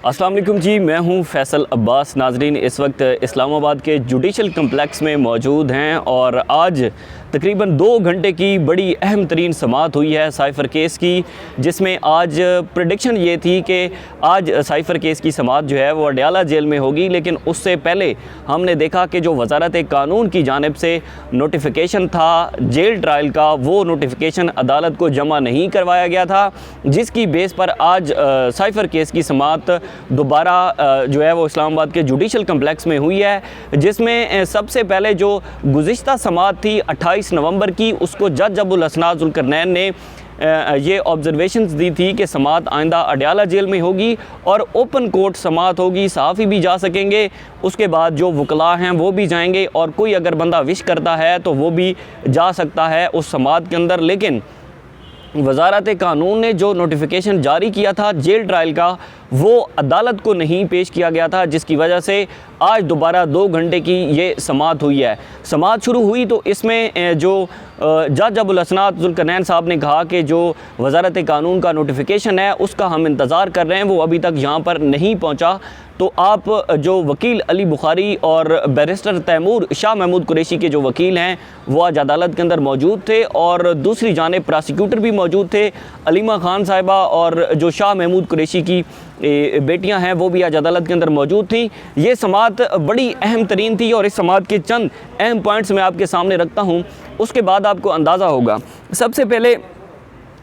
अस्सलाम वालेकुम जी, मैं हूं फैसल अब्बास। नाजरीन, इस वक्त इस्लामाबाद के जुडिशल कम्प्लेक्स में मौजूद हैं और आज तकरीबन 2 घंटे की बड़ी अहम तरीन समाअत हुई है साइफ़र केस की, जिसमें आज प्रेडिक्शन ये थी कि आज साइफ़र केस की समाअत जो है वो अडयाला जेल में होगी। लेकिन उससे पहले हमने देखा कि जो वज़ारत कानून की जानिब से नोटिफिकेशन था जेल ट्रायल का, वो नोटिफिकेशन अदालत को जमा नहीं करवाया गया था, जिसकी बेस पर आज साइफ़र केस की समाअत दोबारा जो है वो इस्लामाबाद के जुडिशल कम्प्लेक्स में हुई है, जिसमें सबसे पहले जो गुज़िश्ता समाअत थी 28 नवंबर की, उसको जज अबुल हसनात ज़ुल्करनैन ने ये ऑब्जर्वेशंस दी थी कि समाअत आइंदा अडयाला जेल में होगी और ओपन कोर्ट समाअत होगी, सहाफ़ी भी जा सकेंगे, उसके बाद जो वकला हैं वो भी जाएंगे और कोई अगर बंदा विश करता है तो वो भी जा सकता है उस समाअत के अंदर। लेकिन वज़ारत कानून ने जो नोटिफिकेशन जारी किया था जेल ट्रायल का, वो अदालत को नहीं पेश किया गया था, जिसकी वजह से आज दोबारा 2 घंटे की ये समाअत हुई है। समाअत शुरू हुई तो इसमें जो जज अबुल हसनात ज़ुल्करनैन साहब ने कहा कि जो वज़ारत कानून का नोटिफिकेशन है उसका हम इंतज़ार कर रहे हैं, वो अभी तक यहाँ पर नहीं पहुँचा। तो आप जो वकील अली बुखारी और बैरिस्टर तैमूर शाह महमूद कुरैशी के जो वकील हैं वो आज अदालत के अंदर मौजूद थे और दूसरी जानिब प्रोसिक्यूटर भी मौजूद थे, अलीमा खान साहिबा और जो शाह महमूद कुरैशी की बेटियां हैं वो भी आज अदालत के अंदर मौजूद थी। ये समाअत बड़ी अहम तरीन थी और इस समाअत के चंद अहम पॉइंट्स मैं आपके सामने रखता हूँ, उसके बाद आपको अंदाज़ा होगा। सबसे पहले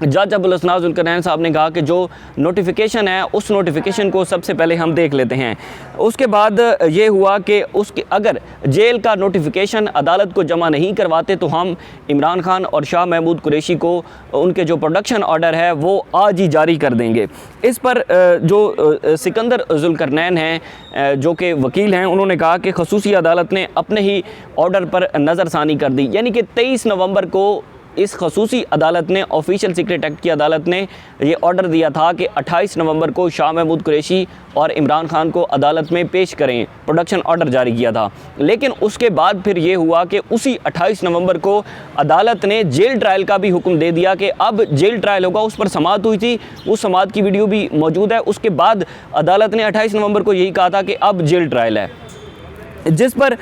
जज अबुल हसनात ज़ुल्करनैन साहब ने कहा कि जो नोटिफिकेशन है उस नोटिफिकेशन को सबसे पहले हम देख लेते हैं। उसके बाद ये हुआ कि उसके अगर जेल का नोटिफिकेशन अदालत को जमा नहीं करवाते तो हम इमरान खान और शाह महमूद कुरैशी को उनके जो प्रोडक्शन ऑर्डर है वो आज ही जारी कर देंगे। इस पर जो सिकंदर ज़ुल्करनैन हैं जो कि वकील हैं, उन्होंने कहा कि खसूसी अदालत ने अपने ही ऑर्डर पर नज़रसानी कर दी, यानी कि 23 नवंबर को इस खसूसी अदालत ने, ऑफिशियल सीक्रेट एक्ट की अदालत ने ये ऑर्डर दिया था कि 28 नवंबर को शाह महमूद कुरैशी और इमरान खान को अदालत में पेश करें, प्रोडक्शन ऑर्डर जारी किया था। लेकिन उसके बाद फिर ये हुआ कि उसी 28 नवंबर को अदालत ने जेल ट्रायल का भी हुक्म दे दिया कि अब जेल ट्रायल होगा। उस पर समाअत हुई थी, उस समाअत की वीडियो भी मौजूद है। उसके बाद अदालत ने 28 नवंबर को यही कहा था कि अब जेल ट्रायल है, जिस पर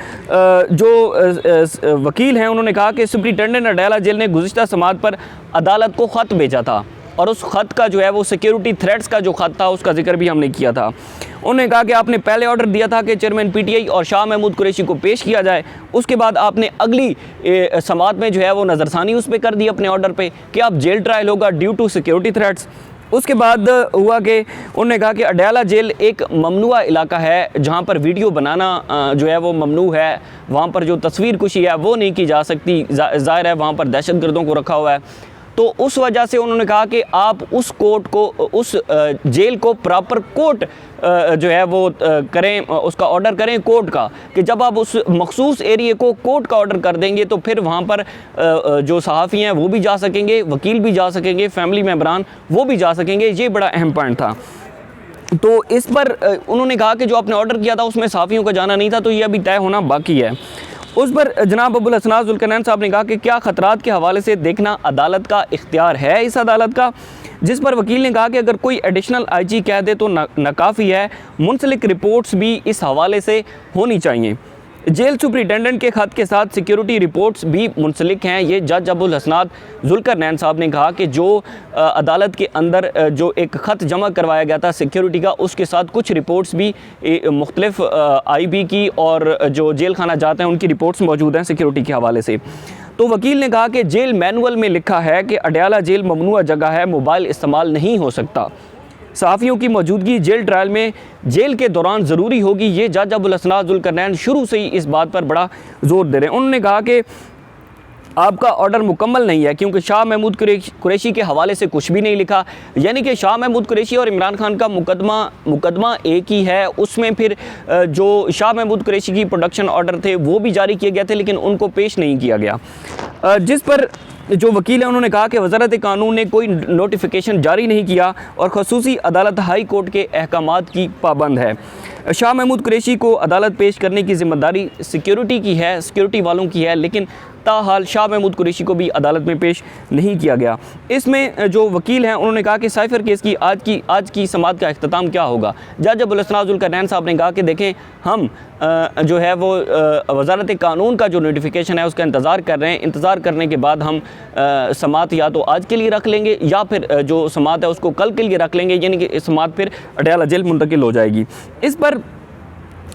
जो वकील हैं उन्होंने कहा कि सुप्रिटेंडेंट अडयाला जेल ने गुज़िश्ता समाअत पर अदालत को ख़त भेजा था और उस ख़त का जो है वो सिक्योरिटी थ्रेट्स का जो ख़त था उसका जिक्र भी हमने किया था। उन्होंने कहा कि आपने पहले ऑर्डर दिया था कि चेयरमैन पीटीआई और शाह महमूद कुरैशी को पेश किया जाए, उसके बाद आपने अगली समाअत में जो है वो नज़रसानी उस पर कर दी अपने ऑर्डर पे कि अब जेल ट्रायल होगा ड्यू टू सिक्योरिटी थ्रेट्स। उसके बाद हुआ कि उन्होंने कहा कि अडयाला जेल एक ममनुआ इलाका है जहाँ पर वीडियो बनाना जो है वो ममनू है, वहाँ पर जो तस्वीर कुशी है वो नहीं की जा सकती, ज़ाहिर है वहाँ पर दहशतगर्दों को रखा हुआ है। तो उस वजह से उन्होंने कहा कि आप उस कोर्ट को, उस जेल को प्रॉपर कोर्ट जो है वो करें, उसका ऑर्डर करें कोर्ट का, कि जब आप उस मखसूस एरिए को कोर्ट का ऑर्डर कर देंगे तो फिर वहाँ पर जो सहाफ़ी हैं वो भी जा सकेंगे, वकील भी जा सकेंगे, फैमिली मेम्बरान वो भी जा सकेंगे। ये बड़ा अहम पॉइंट था। तो इस पर उन्होंने कहा कि जो आपने ऑर्डर किया था उसमें सहाफ़ियों का जाना नहीं था, तो ये अभी तय होना बाकी है। उस पर जनाब अबुल हसनात ज़ुल्करनैन साहब ने कहा कि क्या ख़तरात के हवाले से देखना अदालत का इख्तियार है इस अदालत का, जिस पर वकील ने कहा कि अगर कोई एडिशनल आईजी कह दे तो नाकाफ़ी है, मुंसलिक रिपोर्ट्स भी इस हवाले से होनी चाहिए। जेल सुप्रिटेंडेंट के ख़त के साथ सिक्योरिटी रिपोर्ट्स भी मुंसलिक हैं। ये जज अबुल हसनात ज़ुल्करनैन साहब ने कहा कि जो अदालत के अंदर जो एक ख़त जमा करवाया गया था सिक्योरिटी का, उसके साथ कुछ रिपोर्ट्स भी मुख्तलिफ आईबी की और जो जेल खाना जाते हैं उनकी रिपोर्ट्स मौजूद हैं सिक्योरिटी के हवाले से। तो वकील ने कहा कि जेल मैनुअल में लिखा है कि अडयाला जेल ममनुआ जगह है, मोबाइल इस्तेमाल नहीं हो सकता, सहाफ़ियों की मौजूदगी जेल ट्रायल में जेल के दौरान ज़रूरी होगी। ये जज अबुल हसनात ज़ुल्करनैन शुरू से ही इस बात पर बड़ा ज़ोर दे रहे हैं। उन्होंने कहा कि आपका ऑर्डर मुकम्मल नहीं है क्योंकि शाह महमूद कुरैशी के हवाले से कुछ भी नहीं लिखा, यानी कि शाह महमूद कुरैशी और इमरान खान का मुकदमा एक ही है। उसमें फिर जो शाह महमूद कुरैशी की प्रोडक्शन ऑर्डर थे वो भी जारी किए गए थे लेकिन उनको पेश नहीं किया गया। जिस पर जो वकील है उन्होंने कहा कि वज़ारत कानून ने कोई नोटिफिकेशन जारी नहीं किया और खसूसी अदालत हाई कोर्ट के अहकामात की पाबंद है। शाह महमूद कुरैशी को अदालत पेश करने की ज़िम्मेदारी सिक्योरिटी की है, सिक्योरिटी वालों की है, लेकिन ताहाल शाह महमूद कुरैशी को भी अदालत में पेश नहीं किया गया। इसमें जो वकील हैं उन्होंने कहा कि साइफ़र केस की आज की समाअत का इख्तिताम क्या होगा। जज अबुल हसन ज़ुल्करनैन साहब ने कहा कि देखें, हम जो है वो वज़ारत कानून का जो नोटिफिकेशन है उसका इंतज़ार कर रहे हैं। इंतज़ार करने के बाद हम समाअत या तो आज के लिए रख लेंगे या फिर जो समाअत है उसको कल के लिए रख लेंगे, यानी कि समाअत फिर अडयाला जेल मुंतकिल हो जाएगी। इस पर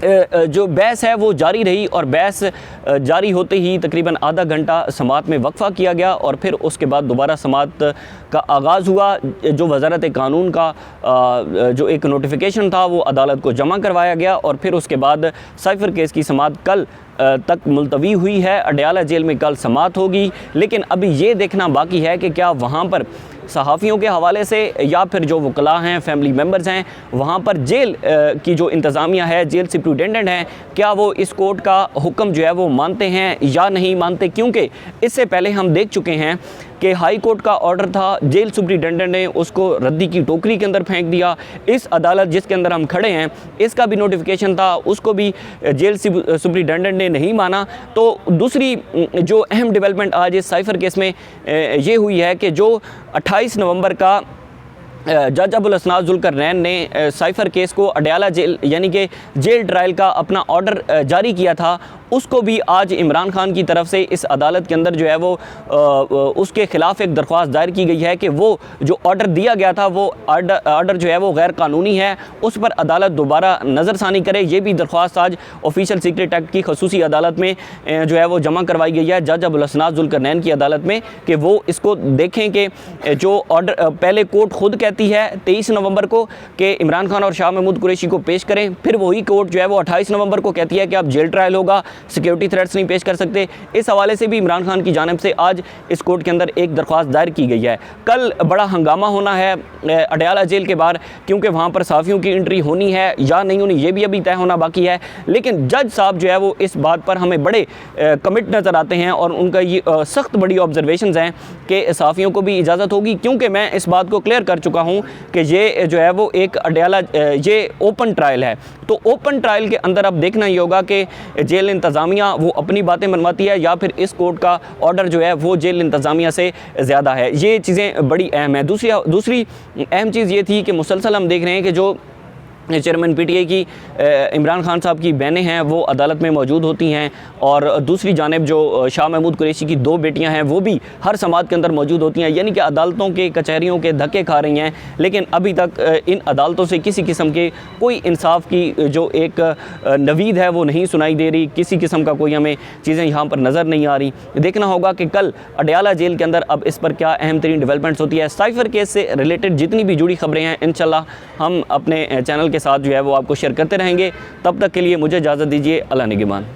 जो बहस है वो जारी रही और बहस जारी होते ही तकरीबन आधा घंटा समाअत में वक्फ़ा किया गया और फिर उसके बाद दोबारा समाअत का आगाज़ हुआ। जो वज़ारत कानून का जो एक नोटिफिकेशन था वो अदालत को जमा करवाया गया और फिर उसके बाद साइफ़र केस की समाअत कल तक मुलतवी हुई है। अडयाला जेल में कल समाअत होगी, लेकिन अभी ये देखना बाकी है कि क्या वहाँ पर सहाफ़ियों के हवाले से या फिर जो वकला हैं, फैमिली मेम्बर्स हैं, वहाँ पर जेल की जो इंतज़ामिया है, जेल सुपरिटेंडेंट हैं, क्या वो इस कोर्ट का हुक्म जो है वो मानते हैं या नहीं मानते। क्योंकि इससे पहले हम देख चुके हैं कि हाई कोर्ट का ऑर्डर था, जेल सुपरिटेंडेंट ने उसको रद्दी की टोकरी के अंदर फेंक दिया। इस अदालत जिसके अंदर हम खड़े हैं इसका भी नोटिफिकेशन था, उसको भी जेल सुपरिटेंडेंट ने नहीं माना। तो दूसरी जो अहम डेवलपमेंट आज इस साइफ़र केस में ये हुई है कि जो 28 नवंबर का जज अबुल हसन ज़ुल्करनैन ने साइफ़र केस को अडयाला जेल यानी कि जेल ट्रायल का अपना ऑर्डर जारी किया था, उसको भी आज इमरान खान की तरफ से इस अदालत के अंदर जो है वो उसके ख़िलाफ़ एक दरख्वास्त दायर की गई है कि वो जो ऑर्डर दिया गया था वो ऑर्डर जो है वो गैर कानूनी है, उस पर अदालत दोबारा नज़रसानी करे। ये भी दरख्वास्त आज ऑफिशियल सीक्रेट एक्ट की खसूसी अदालत में जो है वो जमा करवाई गई है, जज अबुल हसन ज़ुल्करनैन की अदालत में, कि वो इसको देखें कि जो ऑर्डर पहले कोर्ट खुद कहती है 23 नवंबर को कि इमरान खान और शाह महमूद कुरैशी को पेश करें, फिर वही कोर्ट जो है वो 28 नवंबर को कहती है कि अब जेल ट्रायल होगा, सिक्योरिटी थ्रेट्स नहीं पेश कर सकते। इस हवाले से भी इमरान खान की जानिब से आज इस कोर्ट के अंदर एक दरख्वास्त दायर की गई है। कल बड़ा हंगामा होना है अडयाला जेल के बाहर, क्योंकि वहाँ पर सहाफ़ियों की एंट्री होनी है या नहीं होनी ये भी अभी तय होना बाकी है। लेकिन जज साहब जो है वो इस बात पर हमें बड़े कमिट नज़र आते हैं और उनका ये सख्त बड़ी ऑब्जर्वेशंस हैं कि सहाफ़ियों को भी इजाज़त होगी, क्योंकि मैं इस बात को क्लियर कर चुका हूँ कि ये जो है वो एक अडयाला ये ओपन ट्रायल है। तो ओपन ट्रायल के अंदर अब देखना ही होगा कि जेल इंतज़ामिया वो अपनी बातें मनवाती है या फिर इस कोर्ट का ऑर्डर जो है वो जेल इंतज़ामिया से ज़्यादा है। ये चीज़ें बड़ी अहम है। दूसरी अहम चीज़ ये थी कि मुसलसल हम देख रहे हैं कि जो चेयरमैन पीटीआई की इमरान खान साहब की बहनें हैं वो अदालत में मौजूद होती हैं और दूसरी जानिब जो शाह महमूद कुरैशी की दो बेटियां हैं वो भी हर समाअत के अंदर मौजूद होती हैं, यानी कि अदालतों के कचहरियों के धक्के खा रही हैं। लेकिन अभी तक इन अदालतों से किसी किस्म के कोई इंसाफ की जो एक नवीद है वो नहीं सुनाई दे रही, किसी किस्म का कोई हमें चीज़ें यहाँ पर नज़र नहीं आ रही। देखना होगा कि कल अडयाला जेल के अंदर अब इस पर क्या अहम तरीन डेवलपमेंट्स होती है। साइफ़र केस से रिलेटेड जितनी भी जुड़ी खबरें हैं इंशाल्लाह हम अपने चैनल के साथ जो है वो आपको शेयर करते रहेंगे। तब तक के लिए मुझे इजाज़त दीजिए। अल्लाह निगहबान।